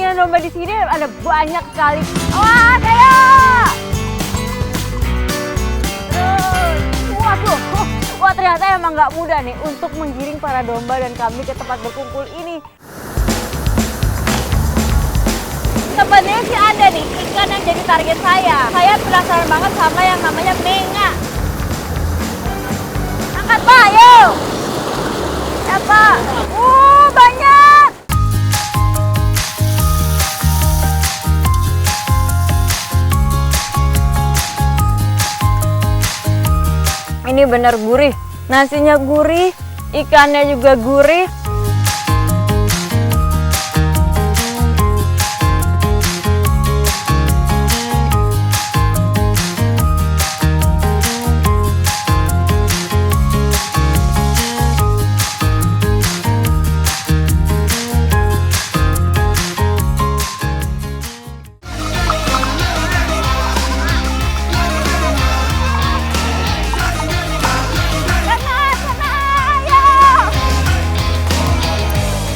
kambing dan domba di sini ada banyak sekali. Awas, ayo! Terus, waduh, wah ternyata emang nggak mudah nih untuk menggiring para domba dan kambing ke tempat berkumpul ini. Sebenarnya sih ada nih ikan yang jadi target saya. Saya penasaran banget sama yang namanya menga. Angkat Pak, ayo! Ya Pak. Banyak! Ini benar gurih. Nasinya gurih, ikannya juga gurih.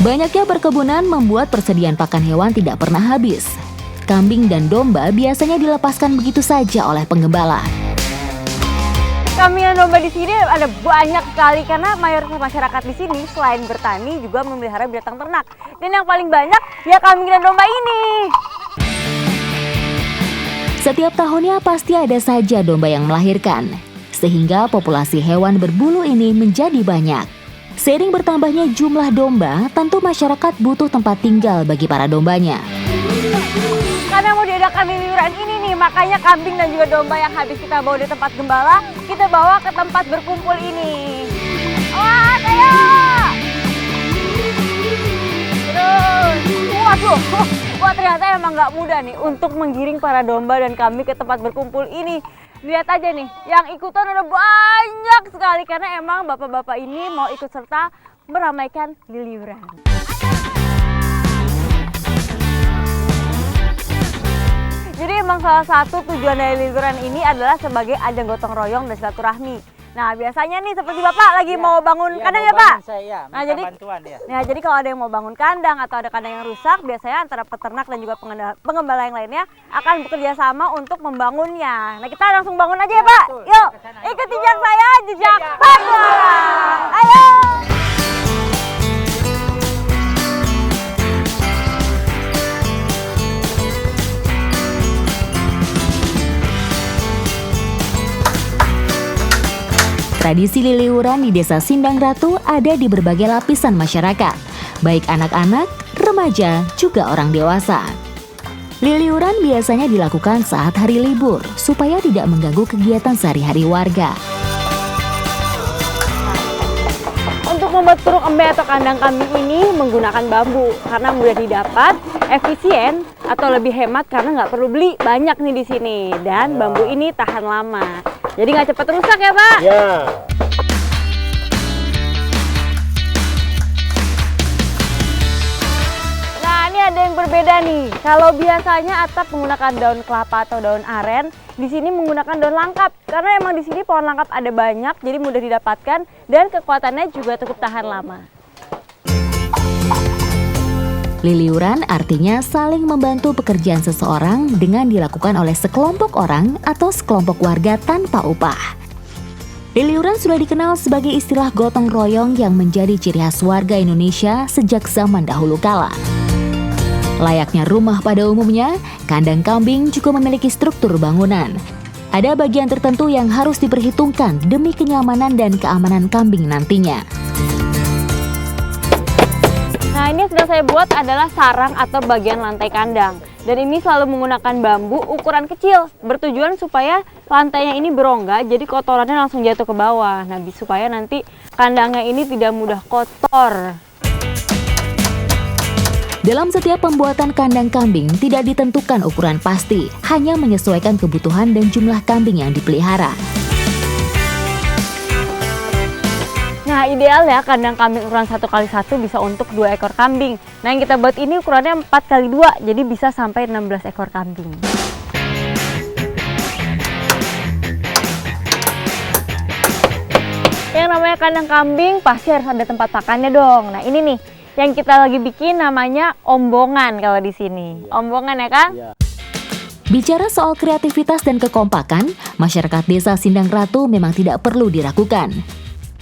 Banyaknya perkebunan membuat persediaan pakan hewan tidak pernah habis. Kambing dan domba biasanya dilepaskan begitu saja oleh penggembala. Kambing dan domba di sini ada banyak sekali karena mayoritas masyarakat di sini selain bertani juga memelihara binatang ternak. Dan yang paling banyak ya kambing dan domba ini. Setiap tahunnya pasti ada saja domba yang melahirkan, sehingga populasi hewan berbulu ini menjadi banyak. Seiring bertambahnya jumlah domba, tentu masyarakat butuh tempat tinggal bagi para dombanya. Karena mau diadakan liliuran ini nih, makanya kambing dan juga domba yang habis kita bawa di tempat gembala, kita bawa ke tempat berkumpul ini. Awas, ayo! Terus, waduh, wah ternyata emang nggak mudah nih untuk menggiring para domba dan kambing ke tempat berkumpul ini. Lihat aja nih, yang ikutan udah banyak sekali karena emang bapak-bapak ini mau ikut serta meramaikan liliuran. Jadi emang salah satu tujuan dari liliuran ini adalah sebagai ajang gotong royong dan silaturahmi. Nah biasanya nih seperti Bapak lagi mau bangun kandang ya Pak? Nah jadi bantuan, ya. Nah jadi kalau ada yang mau bangun kandang atau ada kandang yang rusak, biasanya antara peternak dan juga pengembala yang lainnya akan bekerja sama untuk membangunnya. Nah kita langsung bangun aja ya Pak. Yuk ikuti jejak saya, jejak petualang. Ayo! Tradisi liliuran di Desa Sindang Ratu ada di berbagai lapisan masyarakat, baik anak-anak, remaja, juga orang dewasa. Liliuran biasanya dilakukan saat hari libur, supaya tidak mengganggu kegiatan sehari-hari warga. Untuk membuat kurung embe atau kandang kambing ini menggunakan bambu, karena mudah didapat, efisien, atau lebih hemat karena nggak perlu beli banyak nih di sini. Dan bambu ini tahan lama. Jadi nggak cepat rusak ya Pak? Ya. Nah ini ada yang berbeda nih. Kalau biasanya atap menggunakan daun kelapa atau daun aren, di sini menggunakan daun langkap. Karena emang di sini pohon langkap ada banyak, jadi mudah didapatkan dan kekuatannya juga cukup tahan lama. Liliuran artinya saling membantu pekerjaan seseorang dengan dilakukan oleh sekelompok orang atau sekelompok warga tanpa upah. Liliuran sudah dikenal sebagai istilah gotong royong yang menjadi ciri khas warga Indonesia sejak zaman dahulu kala. Layaknya rumah pada umumnya, kandang kambing juga memiliki struktur bangunan. Ada bagian tertentu yang harus diperhitungkan demi kenyamanan dan keamanan kambing nantinya. Nah ini yang sedang saya buat adalah sarang atau bagian lantai kandang. Dan ini selalu menggunakan bambu ukuran kecil. Bertujuan supaya lantainya ini berongga, jadi kotorannya langsung jatuh ke bawah. Nah supaya nanti kandangnya ini tidak mudah kotor. Dalam setiap pembuatan kandang kambing tidak ditentukan ukuran pasti, hanya menyesuaikan kebutuhan dan jumlah kambing yang dipelihara. Nah ideal ya kandang kambing ukuran 1x1 bisa untuk 2 ekor kambing. Nah yang kita buat ini ukurannya 4x2, jadi bisa sampai 16 ekor kambing. Yang namanya kandang kambing pasti harus ada tempat pakannya dong. Nah ini nih, yang kita lagi bikin namanya ombongan kalau di sini. Ombongan ya, Kang? Bicara soal kreativitas dan kekompakan, masyarakat desa Sindang Ratu memang tidak perlu diragukan.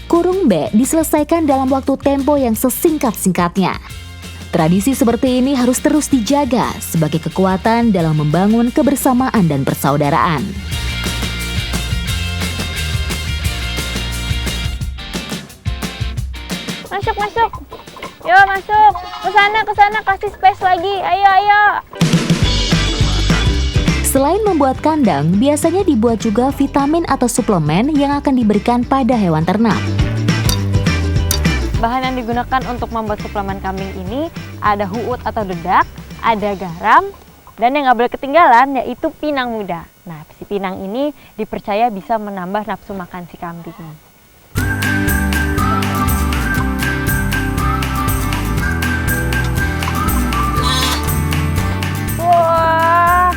Kurung B diselesaikan dalam waktu tempo yang sesingkat-singkatnya. Tradisi seperti ini harus terus dijaga sebagai kekuatan dalam membangun kebersamaan dan persaudaraan. Masuk, masuk. Yuk, masuk. Ke sana, kasih space lagi. Ayo, ayo. Selain membuat kandang, biasanya dibuat juga vitamin atau suplemen yang akan diberikan pada hewan ternak. Bahan yang digunakan untuk membuat suplemen kambing ini ada huut atau dedak, ada garam, dan yang nggak boleh ketinggalan yaitu pinang muda. Nah, si pinang ini dipercaya bisa menambah nafsu makan si kambing. Wah,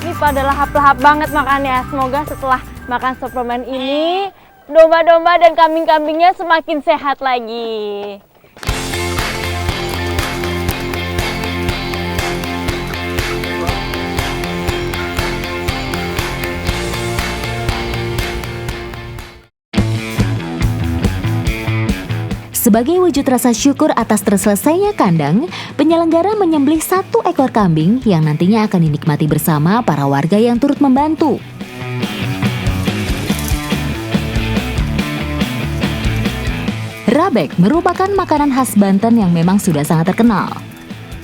ini pada lahap-lahap banget makannya. Semoga setelah makan suplemen ini domba-domba dan kambing-kambingnya semakin sehat lagi. Sebagai wujud rasa syukur atas terselesainya kandang, penyelenggara menyembelih 1 ekor kambing yang nantinya akan dinikmati bersama para warga yang turut membantu. Rabek merupakan makanan khas Banten yang memang sudah sangat terkenal.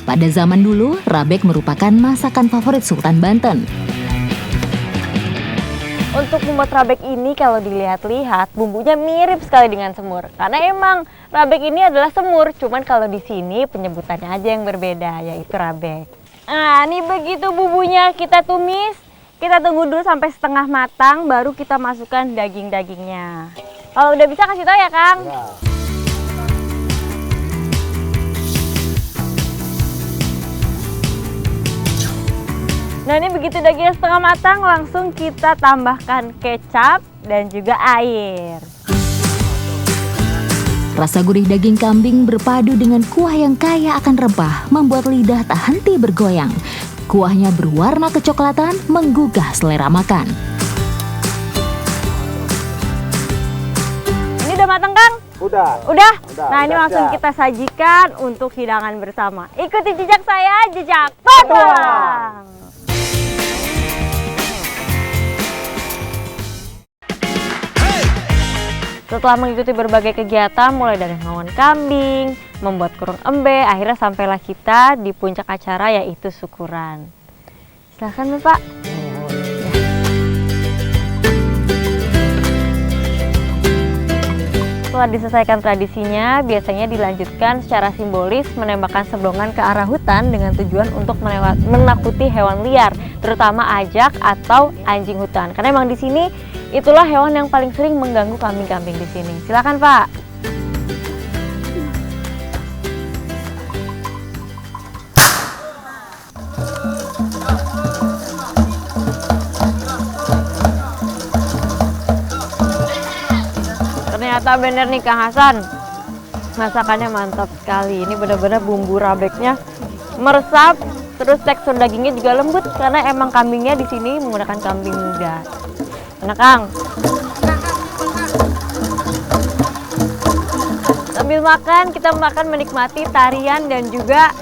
Pada zaman dulu, rabek merupakan masakan favorit Sultan Banten. Untuk membuat rabek ini kalau dilihat-lihat bumbunya mirip sekali dengan semur. Karena emang rabek ini adalah semur, cuman kalau di sini penyebutannya aja yang berbeda, yaitu rabek. Nah, ini begitu bumbunya kita tumis, kita tunggu dulu sampai setengah matang, baru kita masukkan daging-dagingnya. Kalau udah bisa kasih tahu ya, Kang. Ya. Nah, ini begitu dagingnya setengah matang, langsung kita tambahkan kecap dan juga air. Rasa gurih daging kambing berpadu dengan kuah yang kaya akan rempah, membuat lidah tak henti bergoyang. Kuahnya berwarna kecoklatan, menggugah selera makan. Ini udah matang, Kang? Udah. Nah, ini langsung kita sajikan untuk hidangan bersama. Ikuti jejak saya, jejak petualang. Setelah mengikuti berbagai kegiatan, mulai dari mengawan kambing, membuat kurung embe, akhirnya sampailah kita di puncak acara yaitu syukuran. Silakan Bapak. Setelah diselesaikan tradisinya, biasanya dilanjutkan secara simbolis menembakkan seblongan ke arah hutan dengan tujuan untuk menakuti hewan liar, terutama ajak atau anjing hutan. Karena emang di sini itulah hewan yang paling sering mengganggu kambing-kambing di sini. Silakan, Pak. Ternyata bener nih Kang Hasan, masakannya mantap sekali. Ini benar-benar bumbu rabeknya meresap, terus tekstur dagingnya juga lembut karena emang kambingnya di sini menggunakan kambing muda. Enak, Kang. Sambil makan, kita makan menikmati tarian dan juga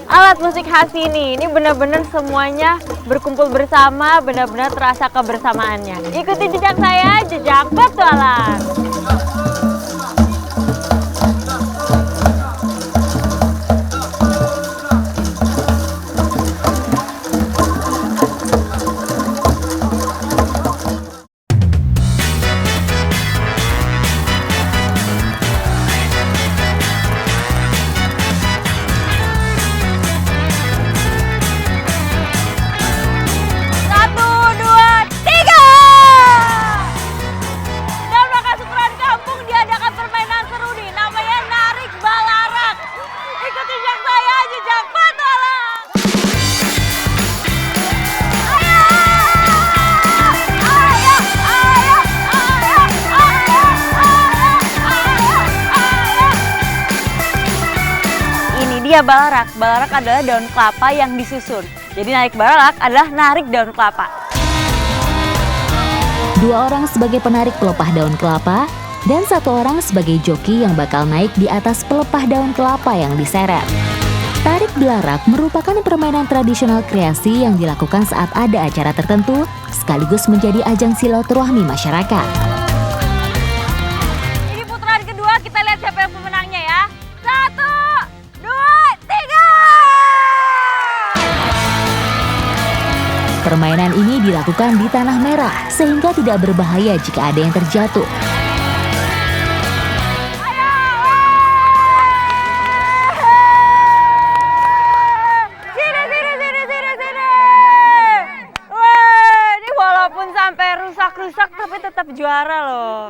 alat musik khas ini. Ini benar-benar semuanya berkumpul bersama, benar-benar terasa kebersamaannya. Ikuti jejak saya, jejak petualang. Di Ya, balarak. Balarak adalah daun kelapa yang disusun. Jadi narik balarak adalah narik daun kelapa. 2 orang sebagai penarik pelepah daun kelapa, dan 1 orang sebagai joki yang bakal naik di atas pelepah daun kelapa yang diseret. Tarik belarak merupakan permainan tradisional kreasi yang dilakukan saat ada acara tertentu, sekaligus menjadi ajang silaturahmi masyarakat. Ini putaran kedua, kita lihat siapa yang pemenangnya ya. 1, 2, 3. Permainan ini dilakukan di tanah merah, sehingga tidak berbahaya jika ada yang terjatuh. Rusak tapi tetap juara loh.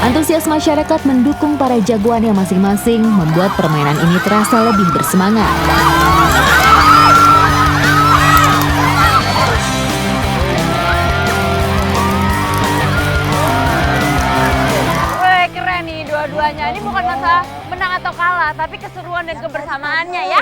Antusias masyarakat mendukung para jagoannya masing-masing membuat permainan ini terasa lebih bersemangat. Wih, keren nih dua-duanya. Ini bukan masalah menang atau kalah, tapi keseruan dan kebersamaannya ya.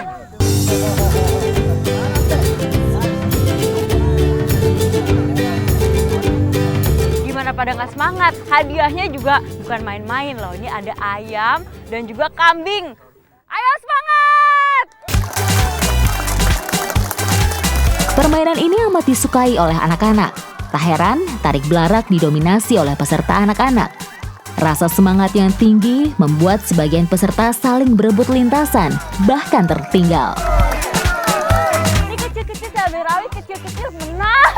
Pada nggak semangat, hadiahnya juga bukan main-main loh. Ini ada ayam dan juga kambing. Ayo semangat! Permainan ini amat disukai oleh anak-anak. Tak heran, tarik belarak didominasi oleh peserta anak-anak. Rasa semangat yang tinggi membuat sebagian peserta saling berebut lintasan, bahkan tertinggal. Ini kecil-kecil cabai rawit, kecil-kecil menang.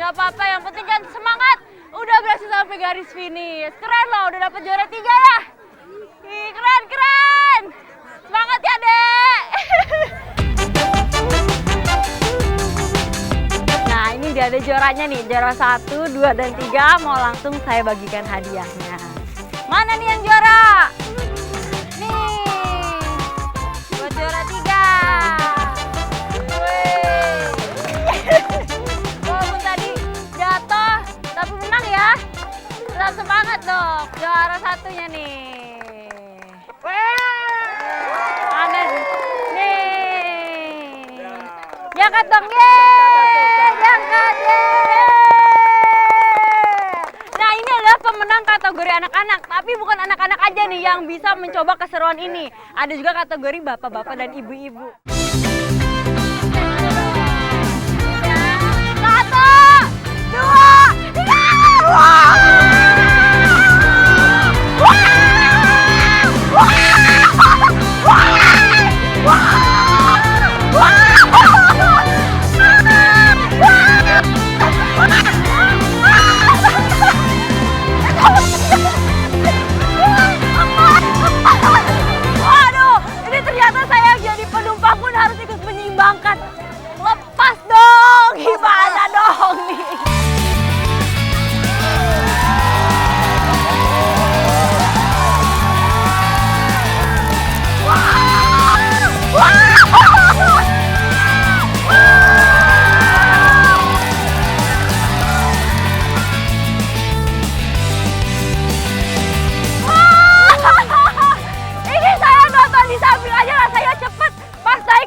Apa-apa, yang penting jangan semangat. Udah berhasil sampai garis finish. Keren loh, udah dapet juara 3 ya. Ih, keren, keren. Semangat ya, Dek. Nah, ini dia ada juaranya nih. Juara 1, 2, dan 3. Mau langsung saya bagikan hadiahnya. Mana nih yang juara? Nih, buat juara 3. Tapi menang ya, tetap semangat dong. Juara 1-nya nih. Mana nih? Diangkat dong, diangkat. Nah, ini adalah pemenang kategori anak-anak. Tapi bukan anak-anak aja nih yang bisa mencoba keseruan ini. Ada juga kategori bapak-bapak dan ibu-ibu. 1, 2, 3. Waduh, ini ternyata saya jadi penumpang pun harus ikut menyeimbangkan. Lepas dong, gimana dong nih?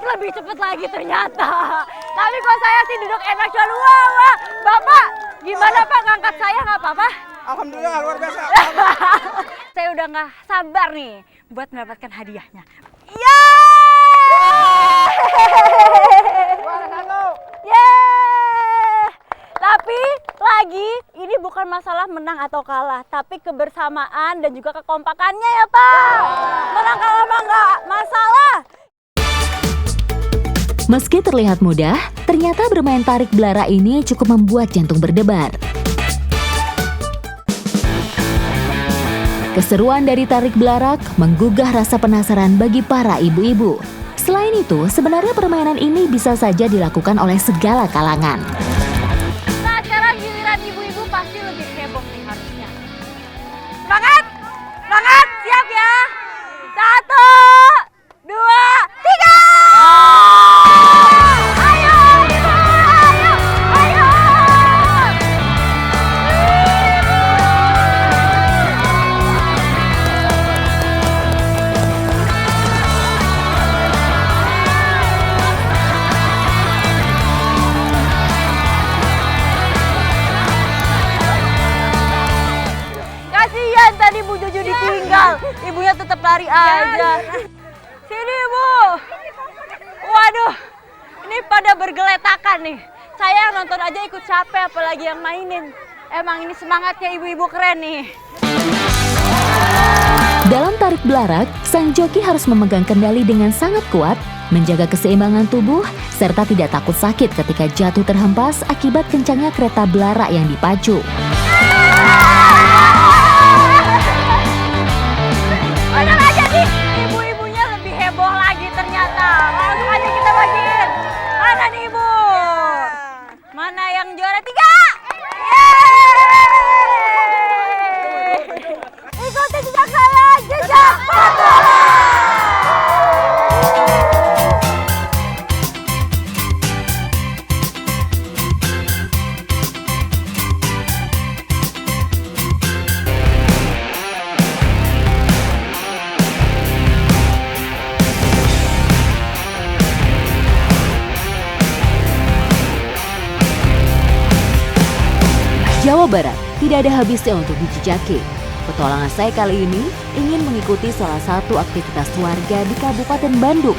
Lebih cepet lagi ternyata. Tapi kok saya sih duduk enak cuman wah. Bapak, gimana Pak ngangkat saya nggak apa-apa? Alhamdulillah luar biasa. Saya udah nggak sabar nih buat mendapatkan hadiahnya. Yeay! Yeay! Tapi lagi ini bukan masalah menang atau kalah, tapi kebersamaan dan juga kekompakannya ya Pak. Menang kalah mah nggak masalah. Meski terlihat mudah, ternyata bermain tarik belarak ini cukup membuat jantung berdebar. Keseruan dari tarik belarak menggugah rasa penasaran bagi para ibu-ibu. Selain itu, sebenarnya permainan ini bisa saja dilakukan oleh segala kalangan. Nah, sekarang giliran ibu-ibu pasti lebih heboh nih harusnya. Semangat! Semangat! Siap ya! 1, 2, 3! Ayo, ibu! Ayo! pada bergeletakan nih. Saya yang nonton aja ikut capek, apalagi yang mainin. Emang ini semangatnya ibu-ibu keren nih. Dalam tarik belarak, sang joki harus memegang kendali dengan sangat kuat, menjaga keseimbangan tubuh, serta tidak takut sakit ketika jatuh terhempas akibat kencangnya kereta belarak yang dipacu. Bener aja nih, ibu-ibunya lebih heboh lagi ternyata. Langsung aja kita bagiin. Mana nih ibu? Mana yang juara 3? Ikuti jejak saya, jejak petualang. Jawa Barat tidak ada habisnya untuk dijejaki. Petualangan saya kali ini ingin mengikuti salah satu aktivitas warga di Kabupaten Bandung.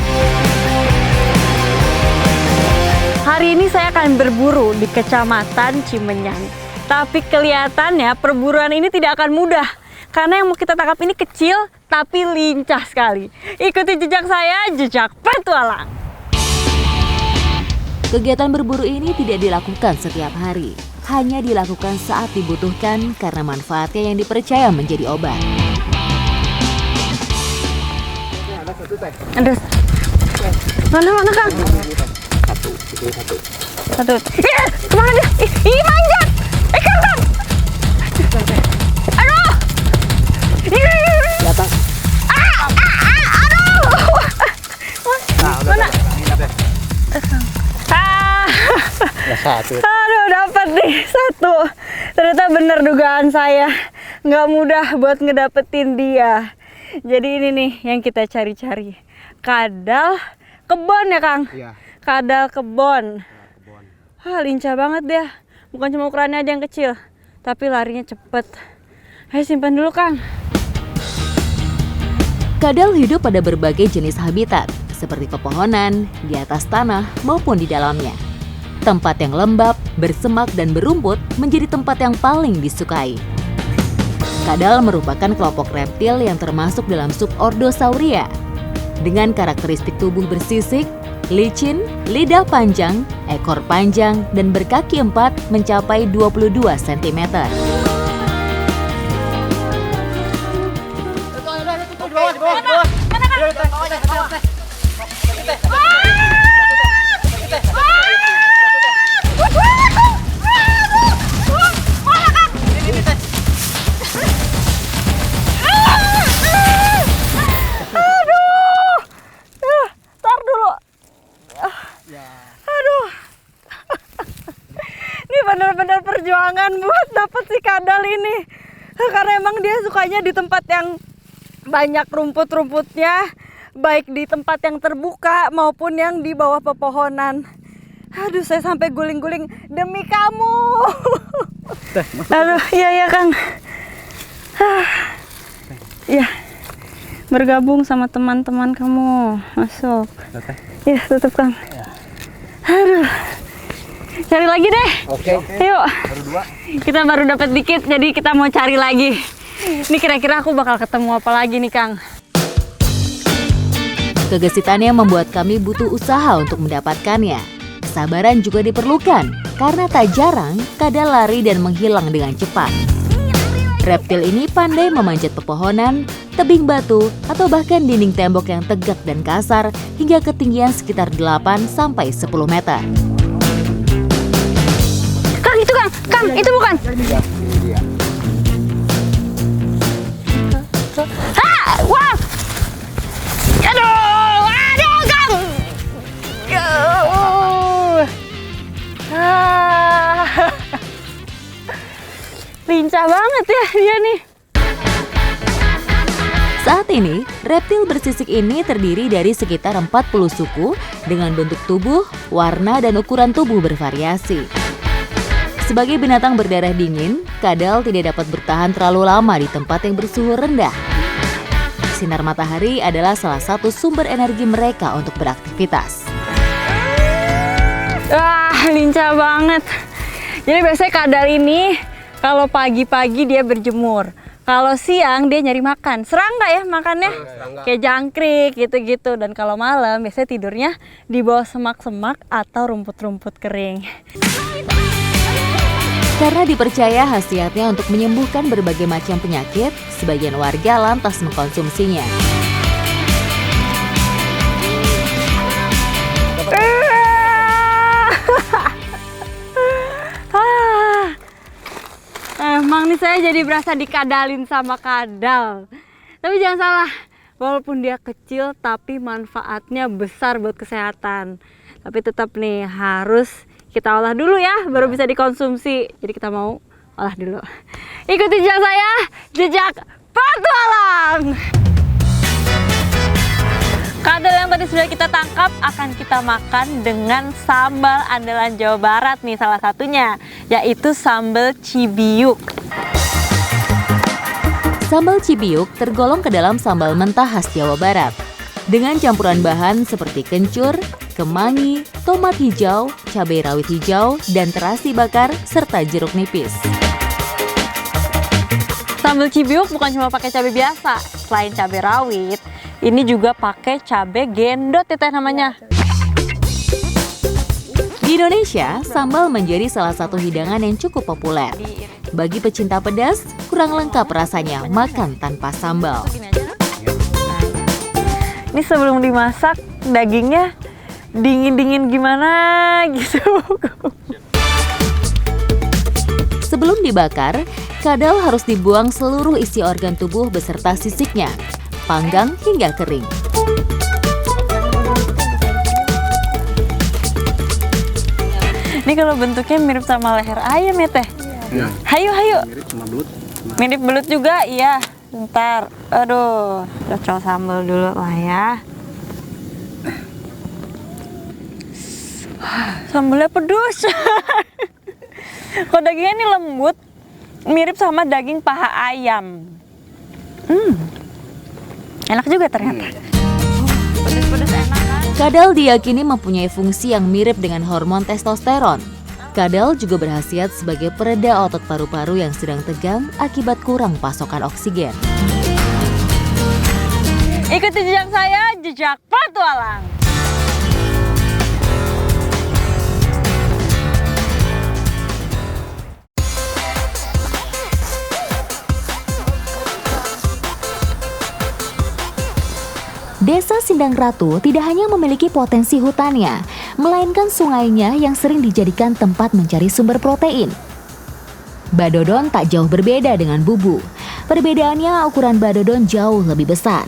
Hari ini saya akan berburu di Kecamatan Cimenyan. Tapi kelihatannya perburuan ini tidak akan mudah. Karena yang mau kita tangkap ini kecil tapi lincah sekali. Ikuti jejak saya, jejak petualang. Kegiatan berburu ini tidak dilakukan setiap hari. Hanya dilakukan saat dibutuhkan karena manfaatnya yang dipercaya menjadi obat. Ada. Mana Kang? Satu. Iya, kemana dia? Ih, manjat. Kang. Aduh. Datang. Aduh. Mana? Ya, satu. Aduh, dapat nih satu. Ternyata bener dugaan saya. Nggak mudah buat ngedapetin dia. Jadi ini nih yang kita cari-cari. Kadal kebon ya, Kang? Iya. Kadal kebon. Kebon. Lincah banget dia. Bukan cuma ukurannya aja yang kecil, tapi larinya cepet. Ayo simpan dulu, Kang. Kadal hidup pada berbagai jenis habitat, seperti pepohonan, di atas tanah, maupun di dalamnya. Tempat yang lembab, bersemak, dan berumput menjadi tempat yang paling disukai. Kadal merupakan kelompok reptil yang termasuk dalam subordo Sauria. Dengan karakteristik tubuh bersisik, licin, lidah panjang, ekor panjang, dan berkaki 4 mencapai 22 cm. Benar-benar perjuangan buat dapat si kadal ini. Karena emang dia sukanya di tempat yang banyak rumput-rumputnya, baik di tempat yang terbuka maupun yang di bawah pepohonan. Aduh, saya sampai guling-guling demi kamu. Aduh, iya Kang. Ya, bergabung sama teman-teman kamu. Masuk. Ya, tutup Kang. Aduh. Cari lagi deh. Oke. Yuk. Baru 2. Kita baru dapat dikit, jadi kita mau cari lagi. Ini kira-kira aku bakal ketemu apa lagi nih, Kang? Kegesitannya membuat kami butuh usaha untuk mendapatkannya. Kesabaran juga diperlukan, karena tak jarang kadal lari dan menghilang dengan cepat. Reptil ini pandai memanjat pepohonan, tebing batu, atau bahkan dinding tembok yang tegak dan kasar hingga ketinggian sekitar 8 sampai 10 meter. Kang, itu Kang, itu bukan. Iya, ini dia. Wah! Aduh, Kang. Lincah banget ya dia nih. Saat ini, reptil bersisik ini terdiri dari sekitar 40 suku dengan bentuk tubuh, warna, dan ukuran tubuh bervariasi. Sebagai binatang berdarah dingin, kadal tidak dapat bertahan terlalu lama di tempat yang bersuhu rendah. Sinar matahari adalah salah satu sumber energi mereka untuk beraktivitas. Wah, lincah banget. Jadi biasanya kadal ini kalau pagi-pagi dia berjemur. Kalau siang dia nyari makan. Serangga ya makannya? Kayak jangkrik gitu-gitu. Dan kalau malam biasanya tidurnya di bawah semak-semak atau rumput-rumput kering. Karena dipercaya khasiatnya untuk menyembuhkan berbagai macam penyakit, sebagian warga lantas mengkonsumsinya. Emang nih saya jadi berasa dikadalin sama kadal. Tapi jangan salah, walaupun dia kecil tapi manfaatnya besar buat kesehatan. Tapi tetap nih harus kita olah dulu ya, baru bisa dikonsumsi. Jadi kita mau olah dulu. Ikuti jejak saya, jejak petualang. Kadal yang tadi sudah kita tangkap akan kita makan dengan sambal andalan Jawa Barat nih salah satunya, yaitu sambal Cibiuk. Sambal Cibiuk tergolong ke dalam sambal mentah khas Jawa Barat. Dengan campuran bahan seperti kencur, kemangi, tomat hijau, cabai rawit hijau, dan terasi bakar, serta jeruk nipis. Sambal Cibiuk bukan cuma pakai cabai biasa, selain cabai rawit, ini juga pakai cabai gendot ya teh namanya. Di Indonesia, sambal menjadi salah satu hidangan yang cukup populer. Bagi pecinta pedas, kurang lengkap rasanya makan tanpa sambal. Ini sebelum dimasak, dagingnya dingin-dingin gimana gitu. Sebelum dibakar, kadal harus dibuang seluruh isi organ tubuh beserta sisiknya. Panggang hingga kering. Ini kalau bentuknya mirip sama leher ayam ya teh? Iya. Hayu. Mirip sama belut. Mirip belut juga, iya. Bentar, aduh, cocok sambal dulu lah ya. Sambalnya pedes. Kalau dagingnya ini lembut, mirip sama daging paha ayam. Enak juga ternyata. Pedes-pedes enak kan? Kadal diyakini mempunyai fungsi yang mirip dengan hormon testosteron. Kadal juga berkhasiat sebagai pereda otot paru-paru yang sedang tegang akibat kurang pasokan oksigen. Ikuti jejak saya, jejak petualang. Desa Sindang Ratu tidak hanya memiliki potensi hutannya, melainkan sungainya yang sering dijadikan tempat mencari sumber protein. Badodon tak jauh berbeda dengan bubu. Perbedaannya ukuran badodon jauh lebih besar.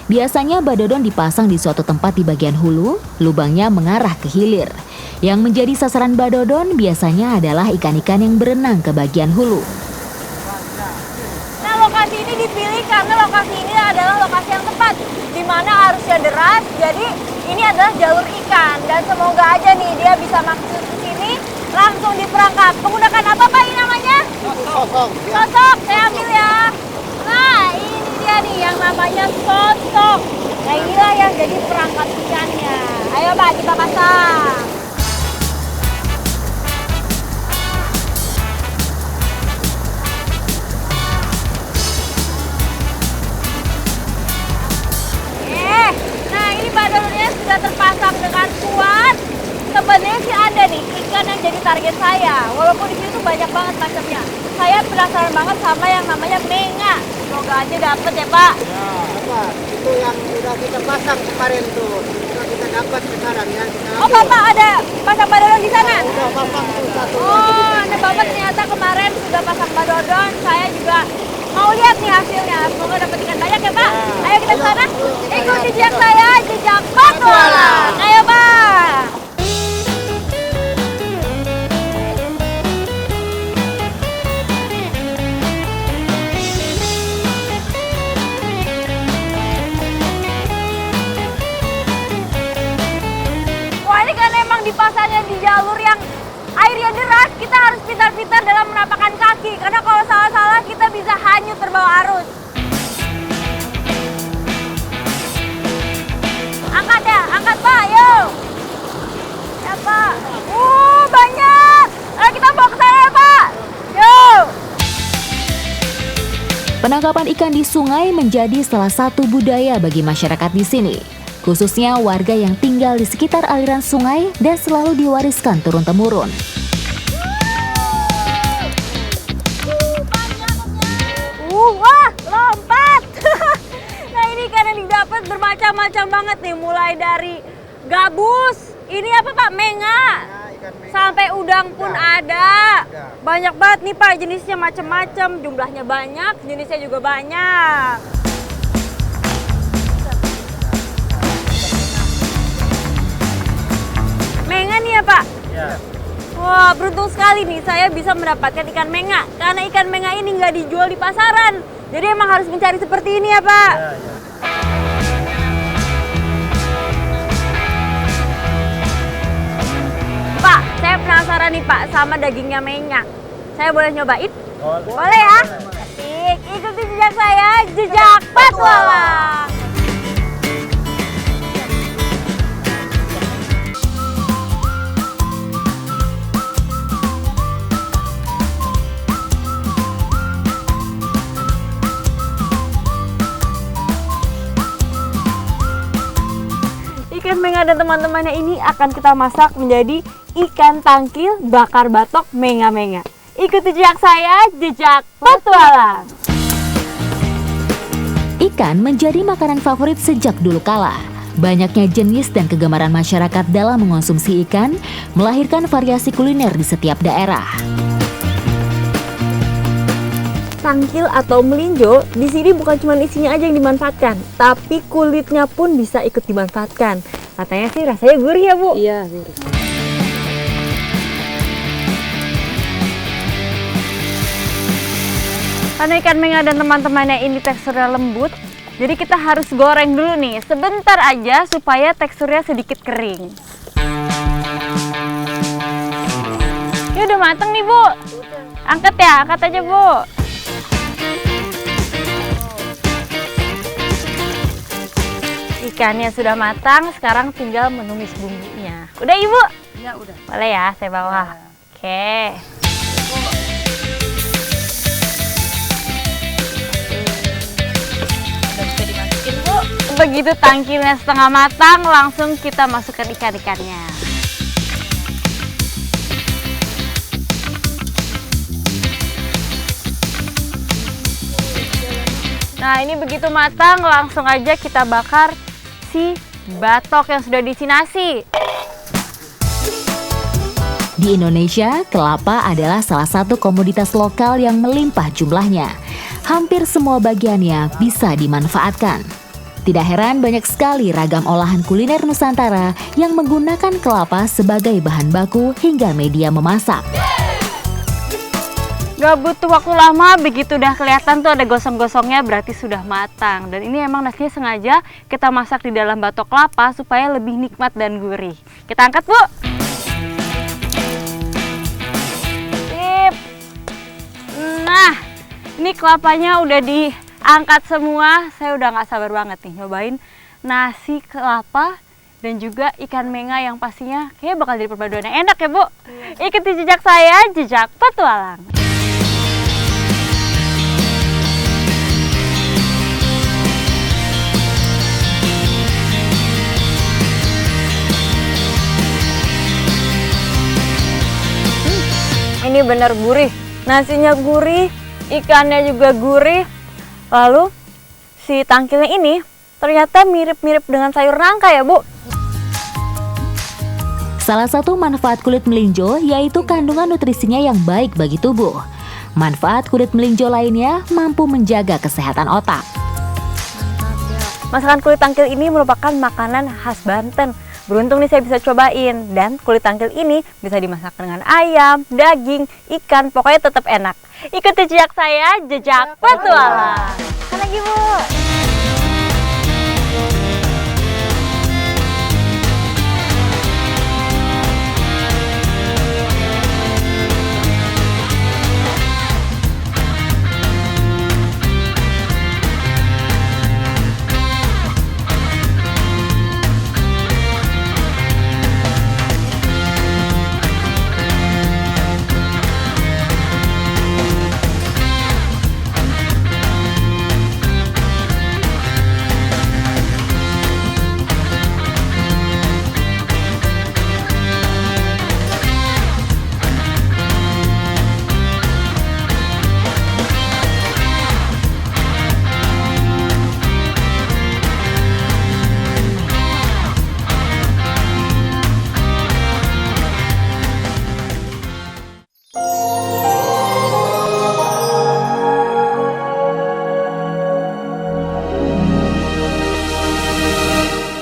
Biasanya badodon dipasang di suatu tempat di bagian hulu, lubangnya mengarah ke hilir. Yang menjadi sasaran badodon biasanya adalah ikan-ikan yang berenang ke bagian hulu. Nah, lokasi ini dipilih karena lokasi ini adalah lokasi yang tepat, di mana arusnya deras, jadi ini adalah jalur ikan. Dan semoga aja nih dia bisa masuk ke sini langsung diperangkap. Menggunakan apa Pak ini namanya? Sosok, saya ambil ya. Nah, ini dia nih yang namanya sosok. Nah, inilah yang jadi perangkap ikannya. Ayo Pak, kita pasang. Badodonnya sudah terpasang dengan kuat. Sebenarnya sih ada nih ikan yang jadi target saya. Walaupun di sini tuh banyak banget macamnya. Saya penasaran banget sama yang namanya menga. Semoga aja dapet ya Pak. Ya, dapat. Itu yang sudah kita pasang kemarin tuh. Sudah kita dapat sekarang ya. Oh Bapak ada pasang badodon di sana? Sudah pasang tuh satu. Oh, nah Bapak ternyata kemarin sudah pasang badodon. Saya juga mau lihat nih hasilnya. Semoga dapat ikan banyak ya Pak. Ayo kita ke sana. Ikuti jejak saya, jejak petualang. Ayo Pak. Wah, ini kan emang dipasangnya di jalur yang airnya deras, kita harus pintar-pintar dalam menapakkan kaki. Karena kalau salah-salah kita bisa hanyut terbawa arus. Angkat ya, angkat Pak, yuk. Ya Pak. Penangkapan ikan di sungai menjadi salah satu budaya bagi masyarakat di sini, khususnya warga yang tinggal di sekitar aliran sungai dan selalu diwariskan turun-temurun. Wah, lompat! Nah, ini ikan yang didapat bermacam-macam banget nih, mulai dari gabus, ini apa Pak? Menga. Ikan menga. Sampai udang pun ada. Banyak banget nih Pak, jenisnya macam-macam, jumlahnya banyak, jenisnya juga banyak. Menga nih ya Pak? Ya. Wah, beruntung sekali nih saya bisa mendapatkan ikan menga. Karena ikan menga ini nggak dijual di pasaran. Jadi emang harus mencari seperti ini ya Pak? Ya, ya. Pak, saya penasaran nih Pak sama dagingnya menga. Saya boleh nyobain? Boleh. Boleh ya? Asik, ikuti jejak saya, jejak petualang. Ikan menga dan teman-temannya ini akan kita masak menjadi ikan tangkil bakar batok menga-menga. Ikuti jejak saya, jejak petualang. Ikan menjadi makanan favorit sejak dulu kala. Banyaknya jenis dan kegemaran masyarakat dalam mengonsumsi ikan melahirkan variasi kuliner di setiap daerah. Tangkil atau melinjo di sini bukan cuma isinya aja yang dimanfaatkan, tapi kulitnya pun bisa ikut dimanfaatkan. Katanya sih rasanya gurih ya Bu? Iya, gurih. Karena ikan menga dan teman-temannya ini teksturnya lembut, jadi kita harus goreng dulu nih, sebentar aja supaya teksturnya sedikit kering. Ini udah mateng nih Bu. Angkat ya, angkat aja Bu. Ikannya sudah matang, sekarang tinggal menumis bumbunya. Udah Ibu? Ya, udah. Boleh ya, saya bawa. Oke. Udah bisa dimasukin Bu. Begitu tangkilnya setengah matang, langsung kita masukkan ikan-ikannya. Nah, ini begitu matang, langsung aja kita bakar si batok yang sudah disinasi. Di Indonesia, kelapa adalah salah satu komoditas lokal yang melimpah jumlahnya. Hampir semua bagiannya bisa dimanfaatkan. Tidak heran banyak sekali ragam olahan kuliner Nusantara yang menggunakan kelapa sebagai bahan baku hingga media memasak. Gak butuh waktu lama, begitu udah kelihatan tuh ada gosong-gosongnya berarti sudah matang. Dan ini emang nasinya sengaja kita masak di dalam batok kelapa supaya lebih nikmat dan gurih. Kita angkat Bu. Sip. Nah, ini kelapanya udah diangkat semua. Saya udah gak sabar banget nih nyobain nasi kelapa dan juga ikan menga yang pastinya kayaknya bakal jadi perpaduan yang enak ya Bu. Ikuti jejak saya, jejak petualang. Ini benar gurih, nasinya gurih, ikannya juga gurih. Lalu si tangkilnya ini ternyata mirip-mirip dengan sayur nangka ya Bu. Salah satu manfaat kulit melinjo yaitu kandungan nutrisinya yang baik bagi tubuh. Manfaat kulit melinjo lainnya mampu menjaga kesehatan otak. Masakan kulit tangkil ini merupakan makanan khas Banten. Beruntung nih saya bisa cobain, dan kulit tangkil ini bisa dimasak dengan ayam, daging, ikan, pokoknya tetap enak. Ikuti jejak saya, jejak petualang. Kan lagi Bu.